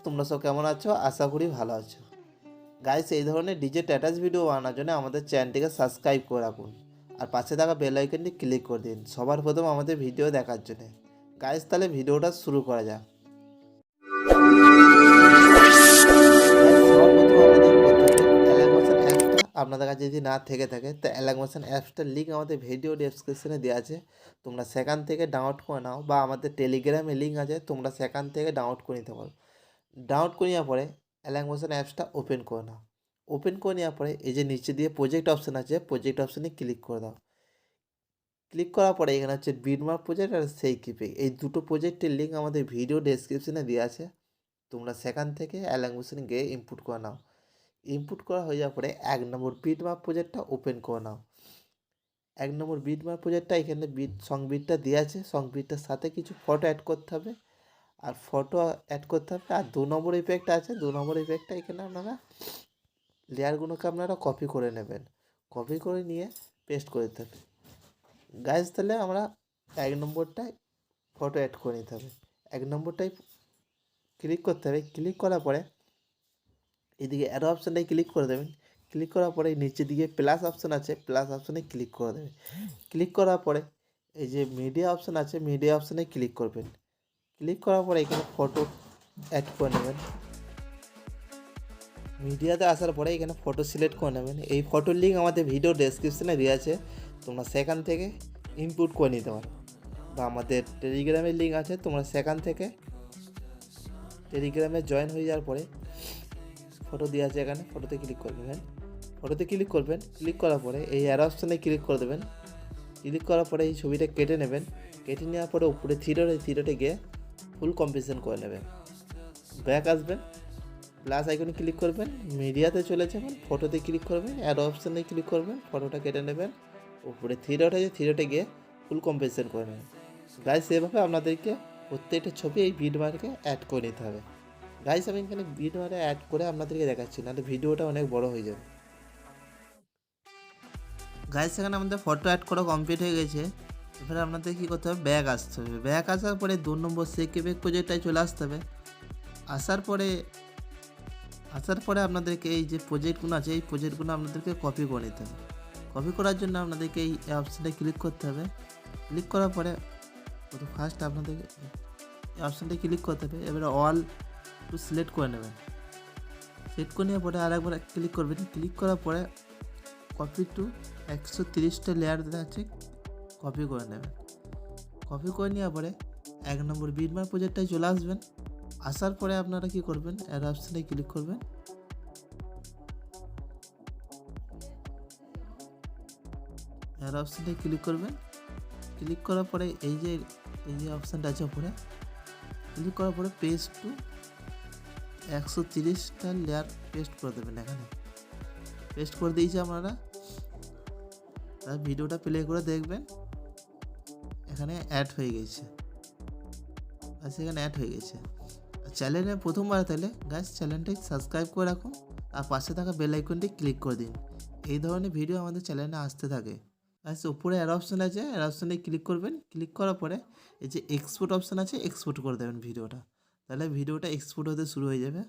তোমরা সব কেমন আছো? আশা করি ভালো আছো। গাইস, এই ধরনের ডিজে স্ট্যাটাস ভিডিও বানানোর জন্য আমাদের চ্যানেলটিকে সাবস্ক্রাইব করে রাখুন আর পাশে থাকা বেল আইকনটি ক্লিক করে দিন সবার প্রথম আমাদের ভিডিও দেখার জন্য। গাইস, তাহলে ভিডিওটা শুরু করা যাক। আপনাদের কাছে যদি না থেকে থাকে তো অ্যালাগমোশন অ্যাপসটার লিঙ্ক আমাদের ভিডিও ডেসক্রিপশনে দেওয়া আছে, তোমরা সেখান থেকে ডাউনলোড করে নাও, বা আমাদের টেলিগ্রামে লিঙ্ক আছে, তোমরা সেখান থেকে ডাউনলোড করে নিতে পারো। ডাউনলোড করে নেওয়ার পরে অ্যালাগমোশন অ্যাপসটা ওপেন করে নাও। ওপেন করে নেওয়ার পরে এই যে নিচে দিয়ে প্রজেক্ট অপশান আছে, প্রজেক্ট অপশানে ক্লিক করে দাও। ক্লিক করার পরে এখানে হচ্ছে বিটমার্ক প্রজেক্ট আর সেই কিপিং, এই দুটো প্রজেক্টের লিঙ্ক আমাদের ভিডিও ডেসক্রিপশনে দেওয়া আছে, তোমরা সেখান থেকে অ্যালাগমোশন গিয়ে ইনপুট করে নাও। ইনপুট করা হয়ে যাওয়ার পরে 1 নম্বর বিটমার্ক প্রজেক্টটা ওপেন করে নাও। 1 নম্বর বিটমার্ক প্রজেক্টটা এখানে সং বিটটা দেওয়া আছে, সং বিটটার সাথে কিছু ফটো অ্যাড করতে হবে, আর ফটো অ্যাড করতে হবে। আর 2 নম্বর ইফেক্ট আছে, 2 নম্বর ইফেক্টটা এখানে আপনারা লেয়ারগুলোকে আপনারা কপি করে নেবেন, কপি করে নিয়ে পেস্ট করে দিতে হবে। গাইজ, তাহলে আমরা 1 নম্বরটায় ফটো অ্যাড করে নিতে হবে। 1 নম্বরটায় ক্লিক করতে হবে। ক্লিক করার পরে এদিকে অ্যারো অপশানটায় ক্লিক করে দেবেন। ক্লিক করার পরে নিচের দিকে প্লাস অপশান আছে, প্লাস অপশানে ক্লিক করে দেবেন। ক্লিক করার পরে এই যে মিডিয়া অপশান আছে, মিডিয়া অপশানে ক্লিক করবেন। ক্লিক করার পরে এখানে ফটো অ্যাড করে নেবেন। মিডিয়াতে আসার পরে এখানে ফটো সিলেক্ট করে নেবেন। এই ফটোর লিঙ্ক আমাদের ভিডিও ডেসক্রিপশনে দেওয়া আছে, তোমরা সেখান থেকে ইনপুট করে নিতে পারো, বা আমাদের টেলিগ্রামের লিঙ্ক আছে, তোমরা সেখান থেকে টেলিগ্রামে জয়েন হয়ে যাওয়ার পরে ফটো দেওয়া আছে, এখানে ফটোতে ক্লিক করবেন। ফটোতে ক্লিক করবেন, ক্লিক করার পরে এই অ্যারো অপশানে ক্লিক করে দেবেন। ক্লিক করার পরে এই ছবিটা কেটে নেবেন। কেটে নেওয়ার পরে উপরে থ্রিডটে গিয়ে ফুল কম্পিশন করে নেবেন। ব্যাক আসবেন, প্লাস আইকনে ক্লিক করবেন, মিডিয়াতে চলে যাবেন, ফটোতে ক্লিক করবেন, অ্যারো অপশানে ক্লিক করবেন, ফটোটা কেটে নেবেন, উপরে থ্রিডটে গিয়ে ফুল কম্পিশন করে নেবেন। গাইস, এভাবে আপনাদেরকে প্রত্যেকটা ছবি এই বিটমার্কে অ্যাড করে নিতে হবে। গাইস, আমি এখানে বিটমার্কে অ্যাড করে আপনাদেরকে দেখাচ্ছি, নাহলে ভিডিওটা অনেক বড় হয়ে যাবে। গাইস, এখানে আমাদের ফটো অ্যাড করা কমপ্লিট হয়ে গেছে। এবারে আপনাদের কী করতে হবে, ব্যাক আসতে হবে। ব্যাক আসার পরে 2 নম্বর সেকেবেক প্রজেক্টটায় চলে আসতে হবে। আসার পরে আপনাদেরকে এই যে প্রজেক্টগুলো আছে, এই প্রজেক্টগুলো আপনাদেরকে কপি করে নিতে হবে। কপি করার জন্য আপনাদেরকে এই অপশানে ক্লিক করতে হবে। ক্লিক করার পরে ফার্স্ট আপনাদেরকে এই অপশানটায় ক্লিক করতে হবে। এবারে অল টু সিলেক্ট করে নেবেন। সিলেক্ট করে নেওয়ার পরে আরেকবার ক্লিক করবেন। ক্লিক করার পরে কপি টু 130টা লেয়ার দেওয়া আছে, কপি করে নেবেন। কপি করে নেওয়ার পরে 1 নম্বর বিটমার্ক প্রজেক্টটায় চলে আসবেন। আসার পরে আপনারা কি করবেন, অ্যারো অপশানে ক্লিক করবেন। অ্যারো অপশানে ক্লিক করবেন। ক্লিক করার পরে এই যে অপশানটা আছে উপরে, ক্লিক করার পরে পেস্ট টু 130টা লেয়ার পেস্ট করে দেবেন। এখানে পেস্ট করে দিয়েছি আপনারা, তার ভিডিওটা প্লে করে দেখবেন, এখানে অ্যাড হয়ে গেছে। আচ্ছা, এখানে অ্যাড হয়ে গেছে। চ্যানেলে প্রথমবার তাহলে গাইস চ্যানেলটি সাবস্ক্রাইব করে রাখুন আর পাশে থাকা বেল আইকনটি ক্লিক করে দিন। এই ধরনের ভিডিও আমাদের চ্যানেলে আসতে থাকে। গাইস, উপরে অ্যারো অপশান আছে, অ্যারো অপশানে ক্লিক করবেন। ক্লিক করার পরে এই যে এক্সপোর্ট অপশান আছে, এক্সপোর্ট করে দেবেন ভিডিওটা। তাহলে ভিডিওটা এক্সপোর্ট হতে শুরু হয়ে যাবে।